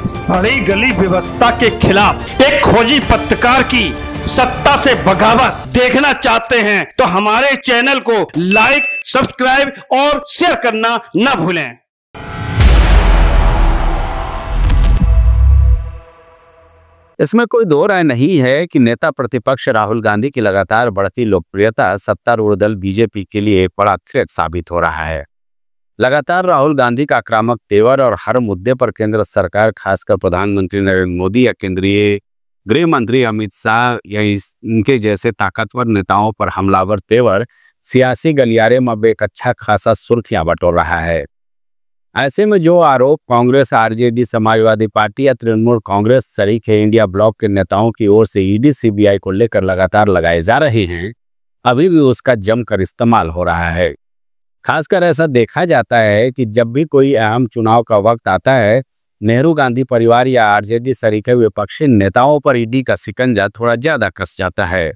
सड़ी गली व्यवस्था के खिलाफ एक खोजी पत्रकार की सत्ता से बगावत देखना चाहते हैं तो हमारे चैनल को लाइक, सब्सक्राइब और शेयर करना न भूलें। इसमें कोई दो राय नहीं है कि नेता प्रतिपक्ष राहुल गांधी की लगातार बढ़ती लोकप्रियता सत्तारूढ़ दल बीजेपी के लिए एक बड़ा थ्रेट साबित हो रहा है। लगातार राहुल गांधी का आक्रामक तेवर और हर मुद्दे पर केंद्र सरकार, खासकर प्रधानमंत्री नरेंद्र मोदी या केंद्रीय गृह मंत्री अमित शाह या इनके जैसे ताकतवर नेताओं पर हमलावर तेवर सियासी गलियारे में एक अच्छा खासा सुर्खियां बटोर रहा है। ऐसे में जो आरोप कांग्रेस, आरजेडी, समाजवादी पार्टी या तृणमूल कांग्रेस शरीक है इंडिया ब्लॉक के नेताओं की ओर से ईडी, सीबीआई को लेकर लगातार लगाए जा रहे हैं, अभी भी उसका जमकर इस्तेमाल हो रहा है। खासकर ऐसा देखा जाता है कि जब भी कोई अहम चुनाव का वक्त आता है, नेहरू गांधी परिवार या आरजेडी शरीक विपक्षी नेताओं पर ईडी का शिकंजा थोड़ा ज्यादा कस जाता है।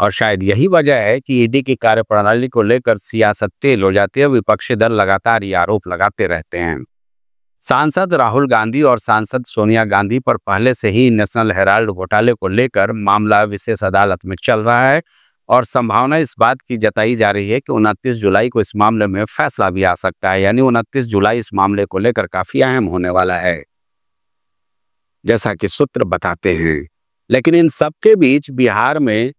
और शायद यही वजह है कि ईडी की कार्यप्रणाली को लेकर सियासत तेज हो जाती है। विपक्षी दल लगातार ये आरोप लगाते रहते हैं। सांसद राहुल गांधी और सांसद सोनिया गांधी पर पहले से ही नेशनल हेराल्ड घोटाले को लेकर मामला विशेष अदालत में चल रहा है और संभावना इस बात की जताई जा रही है कि 29 जुलाई को इस मामले में फैसला भी आ सकता है। यानी 29 जुलाई इस मामले को लेकर काफी अहम होने वाला है, जैसा कि सूत्र बताते हैं। लेकिन इन सबके बीच बिहार में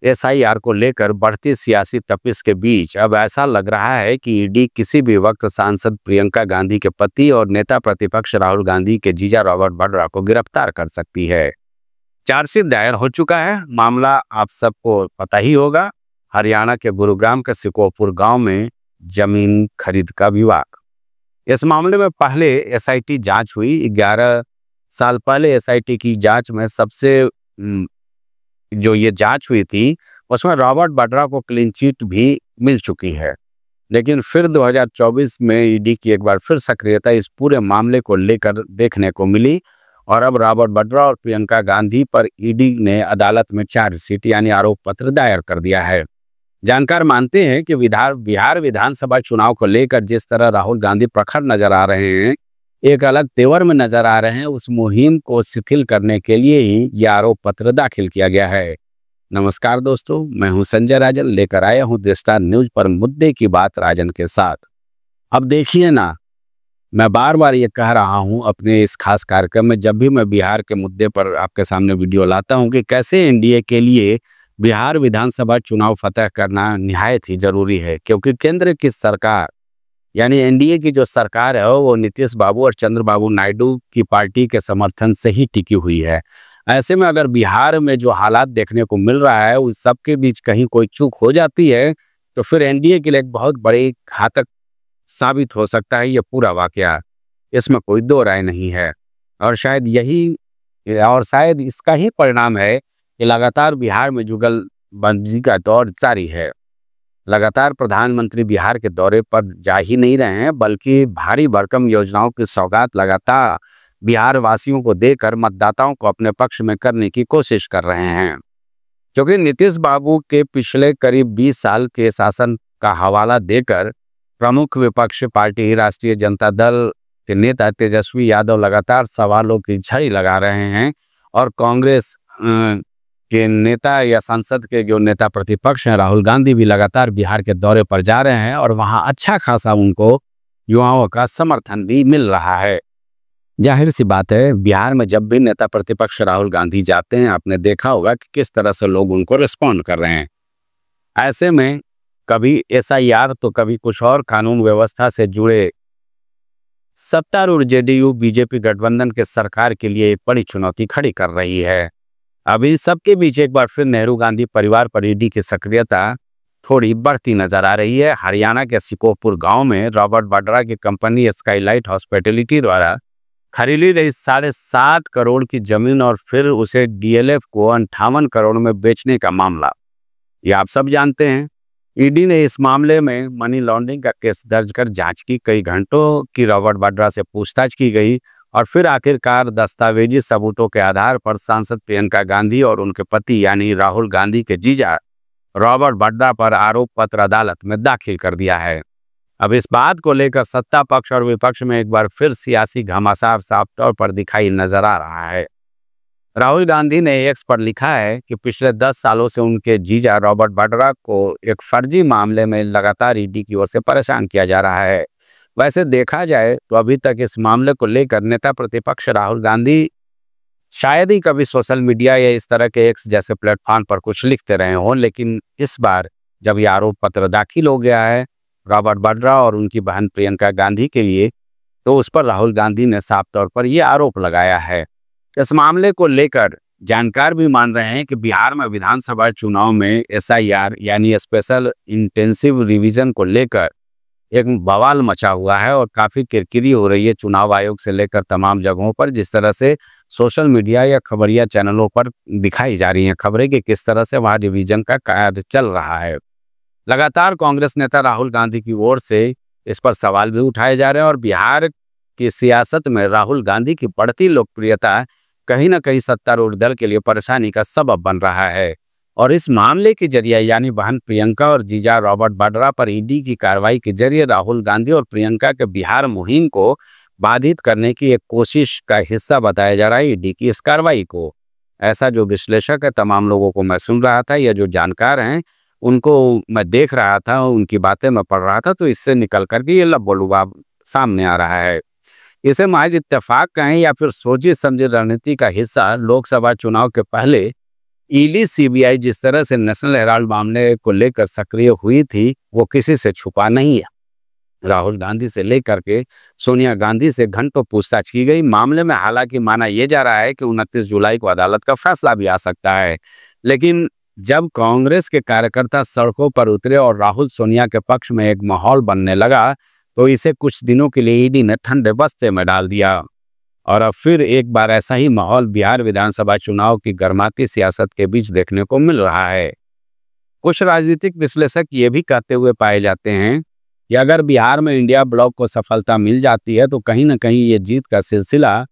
एसआईआर को लेकर बढ़ती सियासी तपिश के बीच अब ऐसा लग रहा है कि ईडी किसी भी वक्त सांसद प्रियंका गांधी के पति और नेता प्रतिपक्ष राहुल गांधी के जीजा रॉबर्ट वाड्रा को गिरफ्तार कर सकती है। चार्जशीट दायर हो चुका है। मामला आप सबको पता ही होगा, हरियाणा के गुरुग्राम के सिकोपुर गांव में जमीन खरीद का विवाद। इस मामले में पहले एसआईटी जांच हुई। 11 साल पहले एसआईटी की जांच में सबसे जो ये जांच हुई थी उसमें रॉबर्ट वाड्रा को क्लीन चिट भी मिल चुकी है। लेकिन फिर 2024 में ईडी की एक बार फिर सक्रियता इस पूरे मामले को लेकर देखने को मिली और अब रॉबर्ट वाड्रा और प्रियंका गांधी पर ईडी ने अदालत में चार्जशीट यानी आरोप पत्र दायर कर दिया है। जानकार मानते हैं कि बिहार विधानसभा चुनाव को लेकर जिस तरह राहुल गांधी प्रखर नजर आ रहे हैं, एक अलग तेवर में नजर आ रहे हैं, उस मुहिम को शिथिल करने के लिए ही यह आरोप पत्र दाखिल किया गया है। नमस्कार दोस्तों, मैं हूं संजय राजन, लेकर आया हूं द स्टार न्यूज पर मुद्दे की बात राजन के साथ। अब देखिए ना, मैं बार बार ये कह रहा हूं अपने इस खास कार्यक्रम में, जब भी मैं बिहार के मुद्दे पर आपके सामने वीडियो लाता हूं, कि कैसे एनडीए के लिए बिहार विधानसभा चुनाव फतह करना निहायत ही जरूरी है। क्योंकि केंद्र की सरकार यानी एनडीए की जो सरकार है वो नीतीश बाबू और चंद्रबाबू नायडू की पार्टी के समर्थन से ही टिकी हुई है। ऐसे में अगर बिहार में जो हालात देखने को मिल रहा है उस सबके बीच कहीं कोई चूक हो जाती है तो फिर एनडीए के लिए एक बहुत बड़ी घातक साबित हो सकता है ये पूरा वाकया। इसमें कोई दो राय नहीं है। और शायद इसका ही परिणाम है कि लगातार बिहार में जुगलबंदी का दौर जारी है। लगातार प्रधानमंत्री बिहार के दौरे पर जा ही नहीं रहे हैं, बल्कि भारी भरकम योजनाओं की सौगात लगातार बिहार वासियों को देकर मतदाताओं को अपने पक्ष में करने की कोशिश कर रहे हैं। क्योंकि नीतीश बाबू के पिछले करीब 20 साल के शासन का हवाला देकर प्रमुख विपक्षी पार्टी राष्ट्रीय जनता दल के नेता तेजस्वी यादव लगातार सवालों की झड़ी लगा रहे हैं और कांग्रेस के नेता या संसद के जो नेता प्रतिपक्ष हैं राहुल गांधी भी लगातार बिहार के दौरे पर जा रहे हैं और वहां अच्छा खासा उनको युवाओं का समर्थन भी मिल रहा है। जाहिर सी बात है, बिहार में जब भी नेता प्रतिपक्ष राहुल गांधी जाते हैं, आपने देखा होगा कि किस तरह से लोग उनको रिस्पॉन्ड कर रहे हैं। ऐसे में कभी एसआईआर तो कभी कुछ और कानून व्यवस्था से जुड़े सत्तारूढ़ जेडीयू बीजेपी गठबंधन के सरकार के लिए एक बड़ी चुनौती खड़ी कर रही है। अभी सबके बीच एक बार फिर नेहरू गांधी परिवार पर ईडी की सक्रियता थोड़ी बढ़ती नजर आ रही है। हरियाणा के सिकोपुर गांव में रॉबर्ट वाड्रा की कंपनी स्काईलाइट हॉस्पिटैलिटी द्वारा खरीदी रही 7.5 करोड़ की जमीन और फिर उसे डीएलएफ को 58 करोड़ में बेचने का मामला, ये आप सब जानते हैं। ईडी ने इस मामले में मनी लॉन्ड्रिंग का केस दर्ज कर जांच की। कई घंटों की रॉबर्ट वाड्रा से पूछताछ की गई और फिर आखिरकार दस्तावेजी सबूतों के आधार पर सांसद प्रियंका गांधी और उनके पति यानी राहुल गांधी के जीजा रॉबर्ट वाड्रा पर आरोप पत्र अदालत में दाखिल कर दिया है। अब इस बात को लेकर सत्ता पक्ष और विपक्ष में एक बार फिर सियासी घमासान साफ तौर पर दिखाई नजर आ रहा है। राहुल गांधी ने एक्स पर लिखा है कि पिछले 10 सालों से उनके जीजा रॉबर्ट वाड्रा को एक फर्जी मामले में लगातार ईडी की ओर से परेशान किया जा रहा है। वैसे देखा जाए तो अभी तक इस मामले को लेकर नेता प्रतिपक्ष राहुल गांधी शायद ही कभी सोशल मीडिया या इस तरह के एक्स जैसे प्लेटफॉर्म पर कुछ लिखते रहे हों, लेकिन इस बार जब यह आरोप पत्र दाखिल हो गया है रॉबर्ट वाड्रा और उनकी बहन प्रियंका गांधी के लिए, तो उस पर राहुल गांधी ने साफ तौर पर यह आरोप लगाया है। इस मामले को लेकर जानकार भी मान रहे हैं कि बिहार में विधानसभा चुनाव में SIR यानी स्पेशल इंटेंसिव रिवीजन को लेकर एक बवाल मचा हुआ है और काफ़ी किरकिरी हो रही है चुनाव आयोग से लेकर तमाम जगहों पर। जिस तरह से सोशल मीडिया या खबरिया चैनलों पर दिखाई जा रही हैं खबरें कि किस तरह से वहाँ रिवीजन का कार्य चल रहा है। लगातार कांग्रेस नेता राहुल गांधी की ओर से इस पर सवाल भी उठाए जा रहे हैं और बिहार की सियासत में राहुल गांधी की बढ़ती लोकप्रियता कहीं ना कहीं सत्तारूढ़ दल के लिए परेशानी का सबब बन रहा है। और इस मामले के जरिए यानी बहन प्रियंका और जीजा रॉबर्ट वाड्रा पर ईडी की कार्रवाई के जरिए राहुल गांधी और प्रियंका के बिहार मुहिम को बाधित करने की एक कोशिश का हिस्सा बताया जा रहा है ईडी की इस कार्रवाई को। ऐसा जो विश्लेषक है तमाम लोगों को मैं सुन रहा था या जो जानकार हैं उनको मैं देख रहा था, उनकी बातें मैं पढ़ रहा था, तो इससे निकल करके ये लबोलुबाब सामने आ रहा है। इसे महज इत्तेफाक कहें या फिर सोची समझी रणनीति का हिस्सा लोकसभा चुनाव के पहले ईडी CBI जिस तरह से नेशनल हेराल्ड मामले को लेकर सक्रिय हुई थी वो किसी से छुपा नहीं है। राहुल गांधी से लेकर के सोनिया गांधी से घंटों पूछताछ की गई मामले में। हालांकि माना यह जा रहा है कि 29 जुलाई को अदालत का फैसला भी आ सकता है, लेकिन जब कांग्रेस के कार्यकर्ता सड़कों पर उतरे और राहुल सोनिया के पक्ष में एक माहौल बनने लगा तो इसे कुछ दिनों के लिए ईडी ने ठंडे बस्ते में डाल दिया। और अब फिर एक बार ऐसा ही माहौल बिहार विधानसभा चुनाव की गर्माती सियासत के बीच देखने को मिल रहा है। कुछ राजनीतिक विश्लेषक ये भी कहते हुए पाए जाते हैं कि अगर बिहार में इंडिया ब्लॉक को सफलता मिल जाती है तो कहीं ना कहीं ये जीत का सिलसिला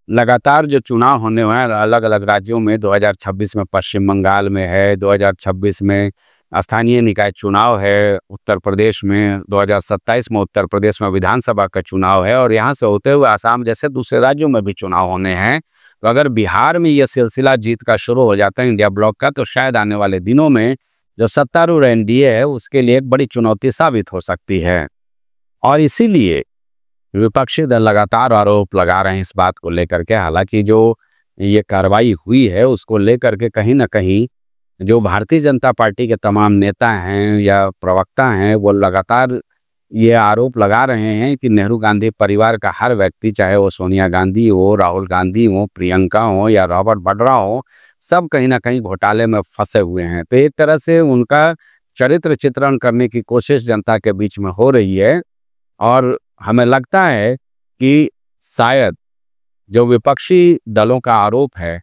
लगातार जो चुनाव होने हुए हैं अलग अलग राज्यों में 2026 में पश्चिम बंगाल में है, 2026 में स्थानीय निकाय चुनाव है उत्तर प्रदेश में, 2027 में उत्तर प्रदेश में विधानसभा का चुनाव है और यहाँ से होते हुए आसाम जैसे दूसरे राज्यों में भी चुनाव होने हैं। तो अगर बिहार में यह सिलसिला जीत का शुरू हो जाता है इंडिया ब्लॉक का तो शायद आने वाले दिनों में जो सत्तारूढ़ NDA है उसके लिए एक बड़ी चुनौती साबित हो सकती है। और इसीलिए विपक्षी दल लगातार आरोप लगा रहे हैं इस बात को लेकर के। हालांकि जो ये कार्रवाई हुई है उसको लेकर के कहीं ना कहीं जो भारतीय जनता पार्टी के तमाम नेता हैं या प्रवक्ता हैं वो लगातार ये आरोप लगा रहे हैं कि नेहरू गांधी परिवार का हर व्यक्ति, चाहे वो सोनिया गांधी हो, राहुल गांधी हो, प्रियंका हो या रॉबर्ट वाड्रा हो, सब कहीं ना कहीं घोटाले में फंसे हुए हैं। तो एक तरह से उनका चरित्र चित्रण करने की कोशिश जनता के बीच में हो रही है। और हमें लगता है कि शायद जो विपक्षी दलों का आरोप है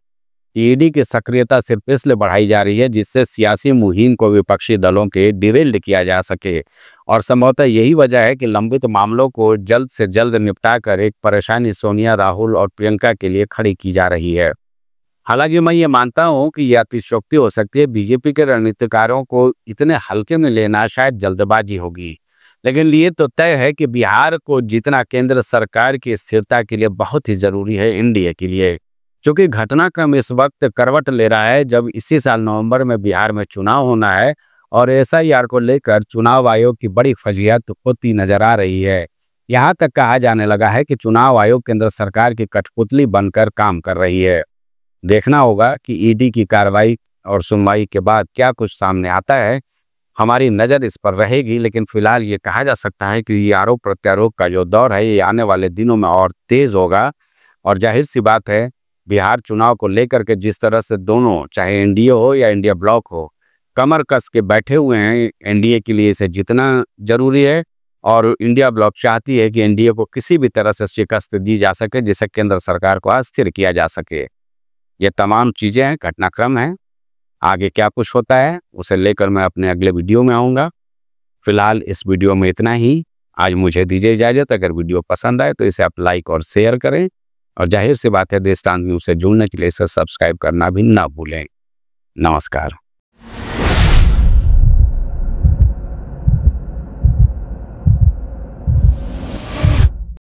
ईडी की सक्रियता सिर्फ इसलिए बढ़ाई जा रही है जिससे सियासी मुहिम को विपक्षी दलों के डिरेल्ड किया जा सके। और संभवतः यही वजह है कि लंबित मामलों को जल्द से जल्द निपटा कर एक परेशानी सोनिया, राहुल और प्रियंका के लिए खड़ी की जा रही है। हालांकि मैं ये मानता हूँ कि यह अतिशयोक्ति हो सकती है। बीजेपी के रणनीतिकारों को इतने हल्के में लेना शायद जल्दबाजी होगी, लेकिन ये तो तय है कि बिहार को जीतना केंद्र सरकार की स्थिरता के लिए बहुत ही जरूरी है NDA के लिए। चूंकि घटनाक्रम इस वक्त करवट ले रहा है जब इसी साल नवंबर में बिहार में चुनाव होना है और SIR को लेकर चुनाव आयोग की बड़ी फजीहत होती नजर आ रही है। यहाँ तक कहा जाने लगा है कि चुनाव आयोग केंद्र सरकार की कठपुतली बनकर काम कर रही है। देखना होगा कि ईडी की कार्रवाई और सुनवाई के बाद क्या कुछ सामने आता है। हमारी नज़र इस पर रहेगी, लेकिन फिलहाल ये कहा जा सकता है कि ये आरोप प्रत्यारोप का जो दौर है ये आने वाले दिनों में और तेज होगा। और जाहिर सी बात है बिहार चुनाव को लेकर के जिस तरह से दोनों, चाहे NDA हो या इंडिया ब्लॉक हो, कमर कस के बैठे हुए हैं। NDA के लिए इसे जितना जरूरी है और इंडिया ब्लॉक चाहती है कि NDA को किसी भी तरह से शिकस्त दी जा सके जिससे केंद्र सरकार को अस्थिर किया जा सके। ये तमाम चीज़ें हैं, घटनाक्रम है। आगे क्या कुछ होता है उसे लेकर मैं अपने अगले वीडियो में आऊँगा। फिलहाल इस वीडियो में इतना ही। आज मुझे दीजिए इजाज़त। अगर वीडियो पसंद आए तो इसे आप लाइक और शेयर करें और जाहिर सी बात है देशतांत न्यूज़ से जुड़ने के लिए इसे सब्सक्राइब करना भी ना भूलें। नमस्कार।